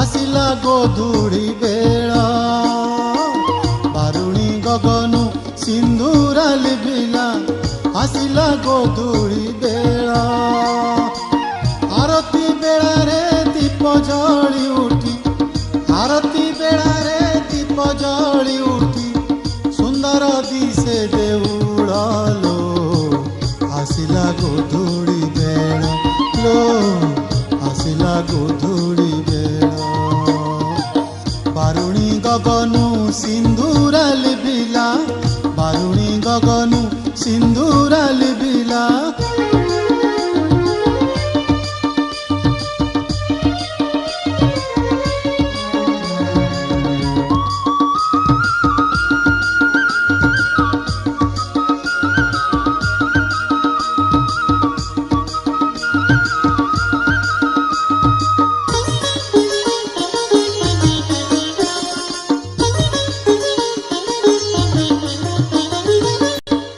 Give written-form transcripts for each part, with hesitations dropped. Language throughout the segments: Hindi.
ଆସିଲା ଗୋଧୂଳି ବେଳା ବାରୁଣୀ ଗଗନୁ ସିନ୍ଦୁର ଲିଭିଲା ଆସିଲା ଗୋଧୂଳି ବେଳା ଆରତି ବେଳାରେ ଦୀପ ଜଳି ଉଠି ଆରତି ବେଳାରେ ଦୀପ ଜଳି ଉଠି ସୁନ୍ଦର ଦିଶେ ଦେଉଳଲୋ ଆସିଲା ଗୋଧୂଳି ବେଳା ଲୋ ଆସିଲା ଗୋଧୂଳି ବେଳା ବାରୁଣୀ ଗଗନୁ ସିନ୍ଦୁର ଲିଭିଲା ବାରୁଣୀ ଗଗନୁ ସିନ୍ଦୁର ଲିଭିଲା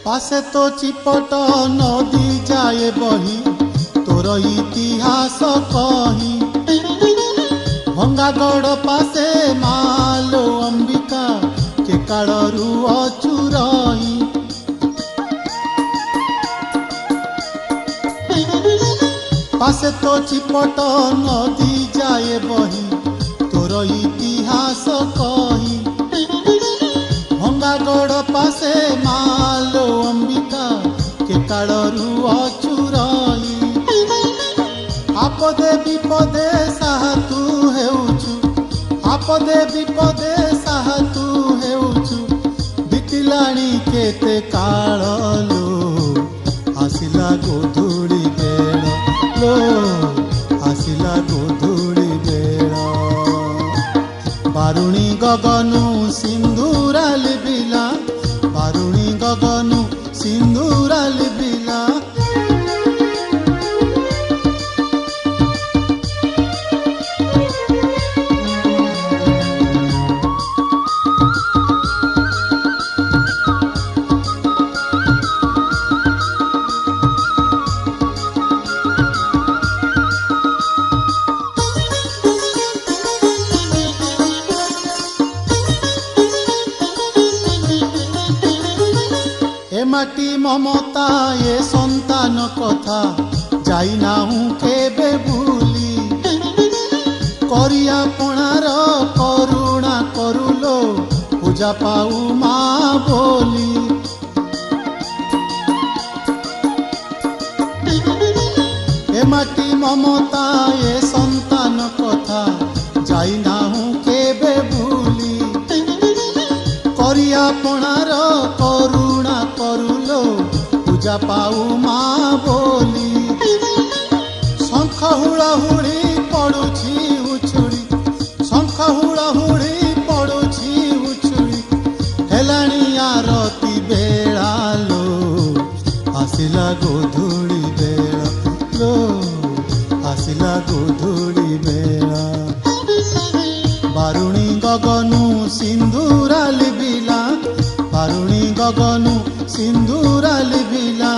पासे तो चिपट नदी जाए बही तोर इतिहास कही भंगागढ़ पासे मालो अंबिका के कालरू अछु रही पासे तो चिपट नदी जाए बही तोर इतिहास कही भंगागढ़ पासे मालो अंबिका के कालरू अछु रही आपदे विपदे साहा तू हेउछु आपदे विपदे साहा तू हेउछु बितिलाणी केते काळलो आसिला गोधूଳି बेला लो आसिला गोधूଳି बेला बारुणी गगनु सिंदूर लिभिला बारुणी गगनु सिंदूर लिभिला माटी ममता ये संतान कथा जाई नाहु केबे भूली करिया पणार करुणा करुलो पूजा पाऊ माँ बोली ए माटी ममता ये संतान कथा जाई नाहु केबे भूली करिया पणार करुणा करुलो पूजा पाऊ माँ बोली शंख हुड़ाहुड़ी पड़ुछि उछुड़ी शंख हुड़ाहुड़ी पड़ुछि उछुड़ी हेलाणी आरती बेला लो आसिला गोधूଳି बेला लो आसिला गोधूଳି बेला बारुणी गगनु सिंदूर लिभिला बारुणी गगनु सिंदूर लिभिला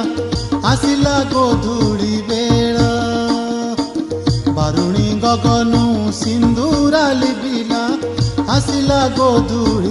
आसिला गोधूଳି बेला बारुणी गगनु सिंदूर लिभिला आसिला गोधूଳି